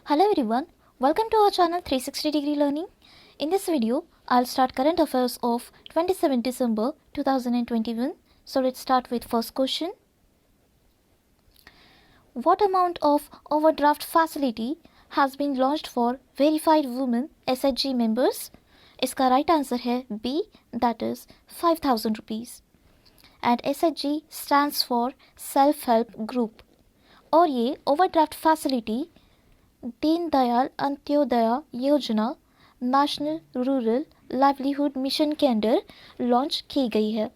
Hello everyone, welcome to our channel 360 Degree Learning. In this video, I'll start current affairs of 27 December 2021. So let's start with first question. What amount of overdraft facility has been launched for verified women SHG members? इसका right answer है B, that is 5,000 rupees. And SHG stands for Self Help Group. और ये overdraft facility Deendayal Antyodaya योजना national rural livelihood mission के under launch की गई है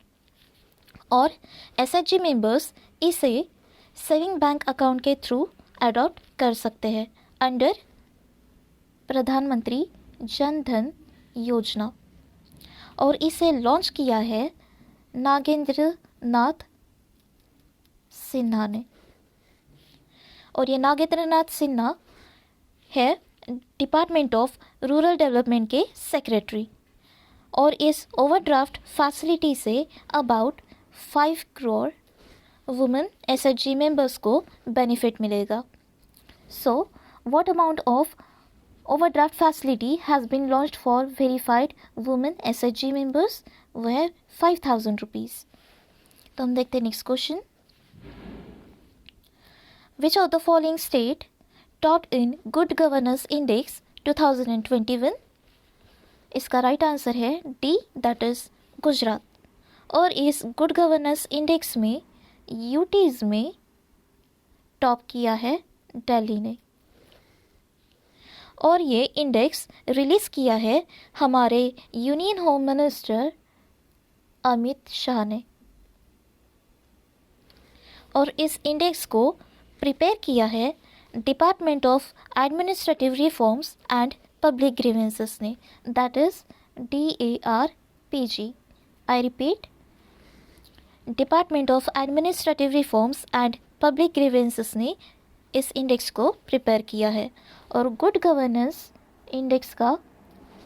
और एसएचजी मेंबर्स इसे सेविंग बैंक अकाउंट के थ्रू अडॉप्ट कर सकते हैं अंडर प्रधानमंत्री जन धन योजना और इसे लॉन्च किया है नागेंद्र नाथ सिन्हा ने और ये नागेंद्र नाथ सिन्हा है डिपार्टमेंट ऑफ रूरल डेवलपमेंट के सेक्रेटरी और इस ओवरड्राफ्ट फैसिलिटी से about 5 crore women SHG members को बेनिफिट मिलेगा. So what amount of overdraft facility has been launched for verified women SHG members वो है 5,000 रुपीज़. तो हम देखते हैं next question. Which of the following state topped in good governance index 2021? इसका right answer है डी, दैट इज गुजरात. और इस गुड गवर्नेंस इंडेक्स में यूटीज़ में टॉप किया है दिल्ली ने और ये इंडेक्स रिलीज़ किया है हमारे union home minister Amit Shah ने और इस इंडेक्स को प्रिपेयर किया है department of administrative reforms and public grievances ने, that is DARPG. I repeat, department of administrative reforms and public grievances ने इस इंडेक्स को प्रिपेयर किया है. और गुड गवर्नेंस इंडेक्स का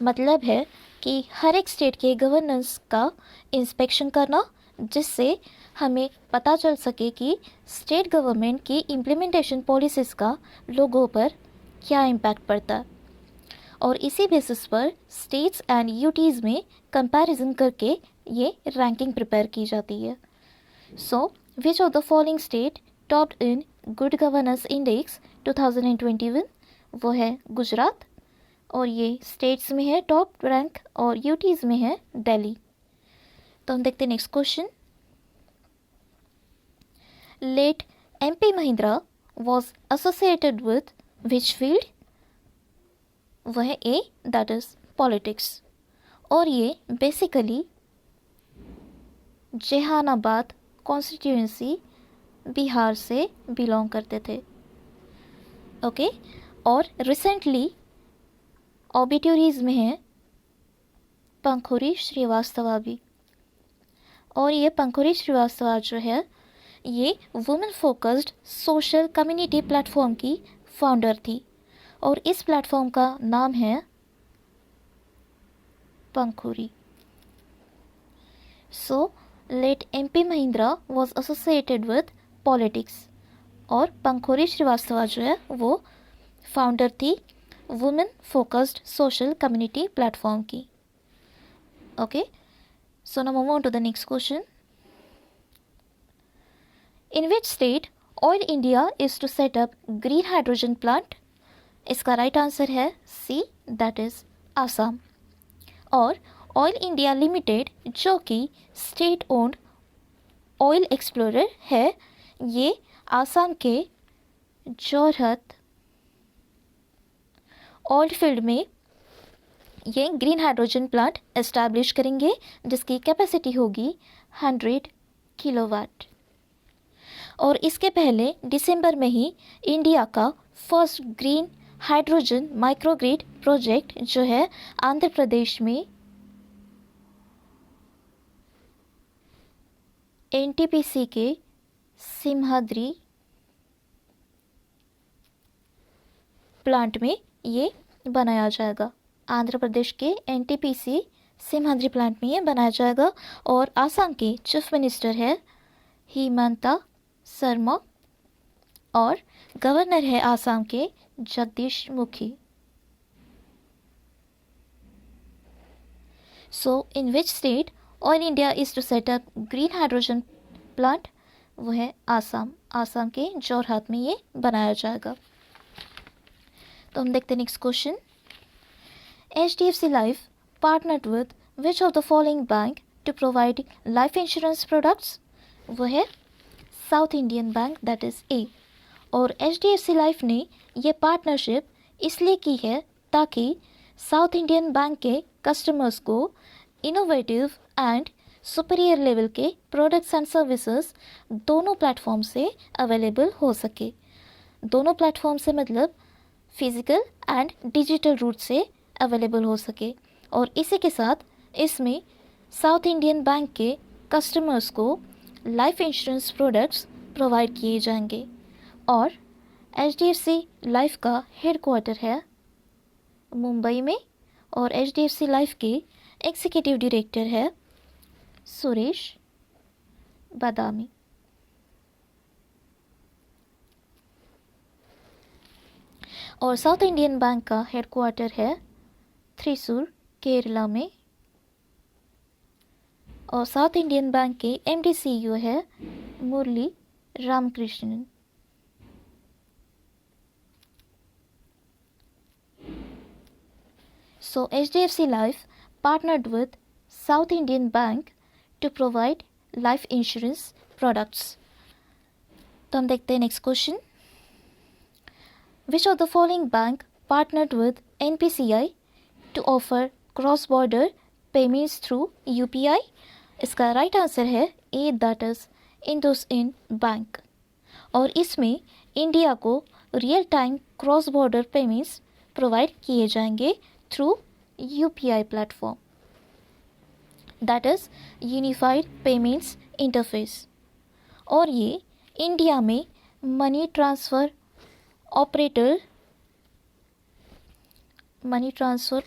मतलब है कि हर एक स्टेट के गवर्नेंस का इंस्पेक्शन करना जिससे हमें पता चल सके कि स्टेट गवर्नमेंट की इम्प्लीमेंटेशन पॉलिसीज़ का लोगों पर क्या इम्पैक्ट पड़ता है और इसी बेसिस पर स्टेट्स एंड यूटीज़ में कंपैरिजन करके ये रैंकिंग प्रिपेयर की जाती है. So which of the following state topped in good governance index 2021? वो है गुजरात और ये स्टेट्स में है टॉप रैंक और यूटीज़ में है दिल्ली. तो हम देखते हैं next question. Late MP Mahindra was associated with which field? वह है ए, दैट इज पॉलिटिक्स. और ये बेसिकली जहानाबाद कॉन्स्टिट्यूएंसी बिहार से बिलोंग करते थे. ओके और रिसेंटली ऑबिट्यूरीज में है पंखुरी श्रीवास्तव भी और ये पंखुरी श्रीवास्तव जो है ये women focused social community platform की फाउंडर थी और इस प्लेटफॉर्म का नाम है Pankhuri. So late MP Mahindra was associated with politics और पंखुरी श्रीवास्तव जो है वो फाउंडर थी women focused social community platform की. Okay, so now move on to the next question. In which state Oil India is to set up green hydrogen plant? इसका right answer है C, that is Assam. और oil India limited जो कि state owned oil explorer है ये आसाम के Jorhat oil field में ये ग्रीन हाइड्रोजन प्लांट एस्टैब्लिश करेंगे जिसकी कैपेसिटी होगी 100 किलोवाट. और इसके पहले दिसंबर में ही इंडिया का first green hydrogen microgrid project जो है आंध्र प्रदेश में NTPC के सिमहाद्री प्लांट में ये बनाया जाएगा. आंध्र प्रदेश के NTPC सिमहाद्री प्लांट में ये बनाया जाएगा और आसाम के चीफ मिनिस्टर है हिमंता शर्मा और गवर्नर है आसाम के Jagdish Mukhi. So in which state oil India is to set up green hydrogen plant? वो है आसाम। आसाम के जोरहाट में ये बनाया जाएगा। तो हम देखते हैं next question. HDFC life partnered with which of the following bank to provide life insurance products? वो है South Indian bank, that is A. और HDFC लाइफ ने ये पार्टनरशिप इसलिए की है ताकि साउथ इंडियन बैंक के कस्टमर्स को इनोवेटिव एंड सुपीरियर लेवल के प्रोडक्ट्स एंड सर्विसेज दोनों प्लेटफॉर्म से अवेलेबल हो सके। दोनों प्लेटफॉर्म से मतलब फिज़िकल एंड डिजिटल रूट से अवेलेबल हो सके। और इसी के साथ इसमें साउथ इंडियन बैंक के कस्टमर्स को लाइफ इंश्योरेंस प्रोडक्ट्स प्रोवाइड किए जाएंगे। और HDFC लाइफ का हेडक्वार्टर है मुंबई में और HDFC लाइफ के एग्जीक्यूटिव डायरेक्टर है सुरेश बादामी। और साउथ इंडियन बैंक का हेडक्वार्टर है थ्रिसूर, केरला में। और साउथ इंडियन बैंक के MD CEO है मुरली Ramakrishnan. So HDFC Life partnered with South Indian Bank to provide life insurance products. तो हम देखते हैं next question. Which of the following bank partnered with NPCI to offer cross border payments through UPI? इसका right answer है A, that is IndusInd bank. और इसमें India को real time cross border payments provide किए जाएंगे through UPI platform, that is unified payments interface. और ये India में मनी ट्रांसफ़र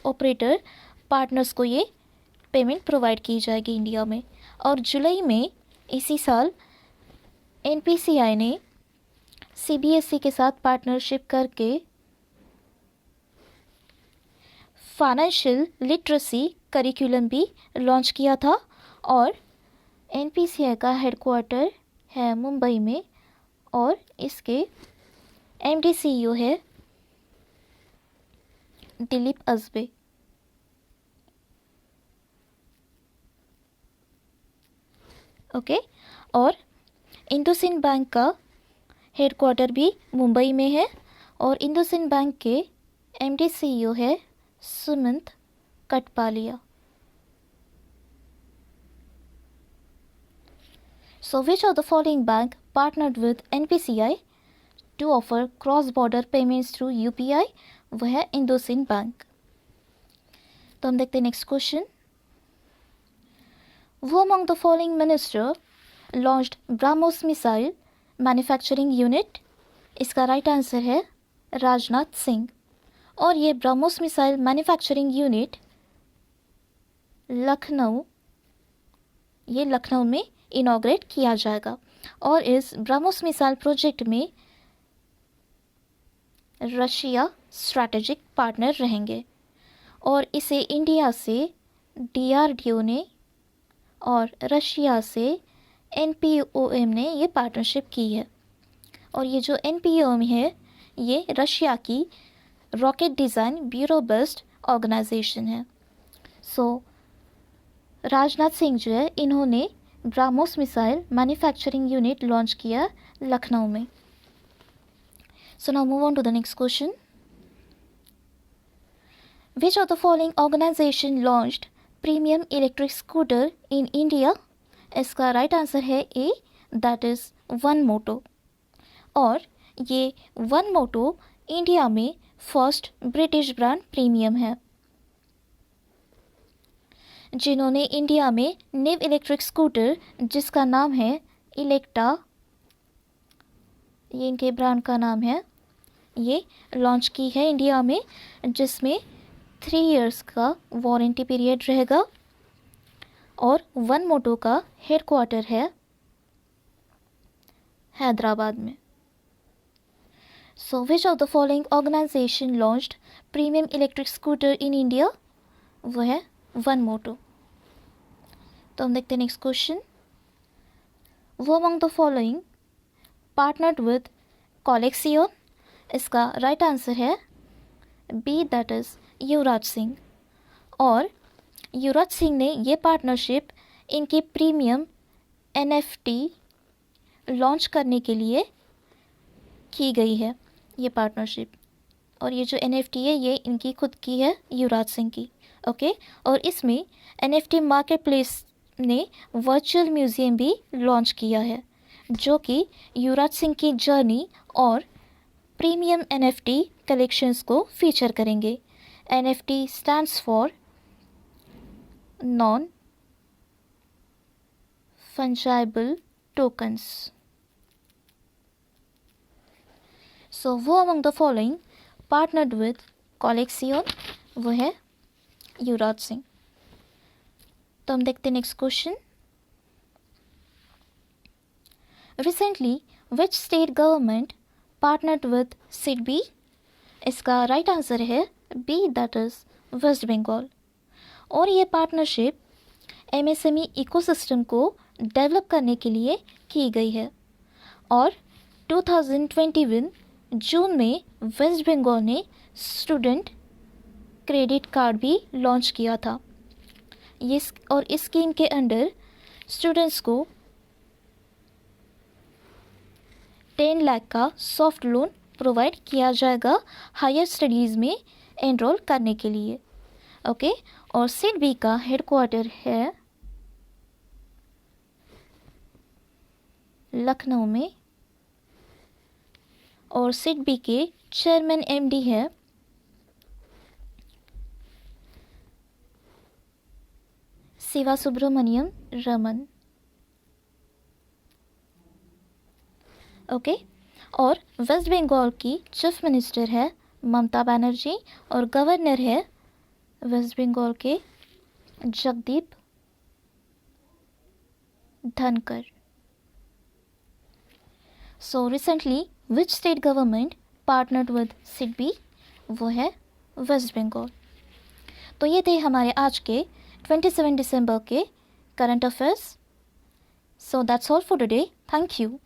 ऑपरेटर पार्टनर्स को ये पेमेंट प्रोवाइड की जाएगी इंडिया में। और जुलाई में इसी साल NPCI ने CBSE के साथ पार्टनरशिप करके फाइनेंशियल लिटरेसी करिकुलम भी लॉन्च किया था। और NPCI का हेडक्वार्टर है मुंबई में और इसके MD CEO है दिलीप अजबे। ओके और इंडसइंड बैंक का हेडक्वार्टर भी मुंबई में है और इंडसइंड बैंक के MD CEO है Sumant कटपालिया। So which of the following bank partnered with NPCI to offer cross-border payments through UPI? वो है इंडसइंड बैंक। तो हम देखते हैं next question. Who among the following minister launched BrahMos missile manufacturing unit? इसका right answer है राजनाथ सिंह। और ये BrahMos missile manufacturing unit Lucknow में इनॉग्रेट किया जाएगा। और इस ब्रह्मोस मिसाइल प्रोजेक्ट में रशिया स्ट्रैटेजिक पार्टनर रहेंगे और इसे इंडिया से DRDO ने और रशिया से NPOM ने ये पार्टनरशिप की है। और ये जो NPOM है ये रशिया की rocket design bureau based organization है। सो राजनाथ सिंह जो है इन्होंने BrahMos missile manufacturing unit launch किया लखनऊ में। So now move on to the next question. Which of the following organisation launched premium electric scooter in India? इसका राइट आंसर है A, that is One Moto. और ये One Moto India में first British brand premium है जिन्होंने India में निव electric scooter जिसका नाम है इलेक्टा, ये इनके ब्रांड का नाम है, ये लॉन्च की है इंडिया में, जिसमें 3 इयर्स का वारंटी पीरियड रहेगा। और वन मोटो का हेडक्वार्टर है हैदराबाद में। So which of the following organisation launched premium electric scooter in India? वो है वन मोटो। तो हम देखते हैं next question. Who among the following partnered with Colexion? इसका राइट आंसर है B, that is Yuvraj Singh. और युवराज सिंह ने ये पार्टनरशिप इनके प्रीमियम NFT लॉन्च करने के लिए की गई है, ये पार्टनरशिप। और ये जो NFT है ये इनकी खुद की है, युवराज सिंह की। ओके और इसमें NFT मार्केट प्लेस ने वर्चुअल म्यूज़ियम भी लॉन्च किया है जो कि युवराज सिंह की जर्नी और प्रीमियम NFT कलेक्शंस को फीचर करेंगे। NFT stands for non fungible tokens. So who among the following partnered with Colexion? वो है युवराज सिंह। तो हम देखते हैं next question. Recently which state government partnered with SIDBI? इसका राइट आंसर है B, that is West Bengal. और ये पार्टनरशिप MSME इकोसिस्टम को डेवलप करने के लिए की गई है। और 2021 जून में वेस्ट बंगाल ने स्टूडेंट क्रेडिट कार्ड भी लॉन्च किया था। इस स्कीम के अंडर स्टूडेंट्स को 10 लाख का सॉफ्ट लोन प्रोवाइड किया जाएगा हायर स्टडीज़ में एनरोल करने के लिए। ओके और सिडबी का हेडक्वार्टर है लखनऊ में। और सिडबी के चेयरमैन MD है शिवा सुब्रमण्यम रमन। ओके और वेस्ट बंगाल की चीफ मिनिस्टर है ममता बनर्जी और गवर्नर है वेस्ट बंगाल के जगदीप धनकर। So recently which state government partnered with SIDBI? वो है वेस्ट बंगाल। तो ये थे हमारे आज के 27 दिसंबर के current affairs. So that's all for today. Thank you.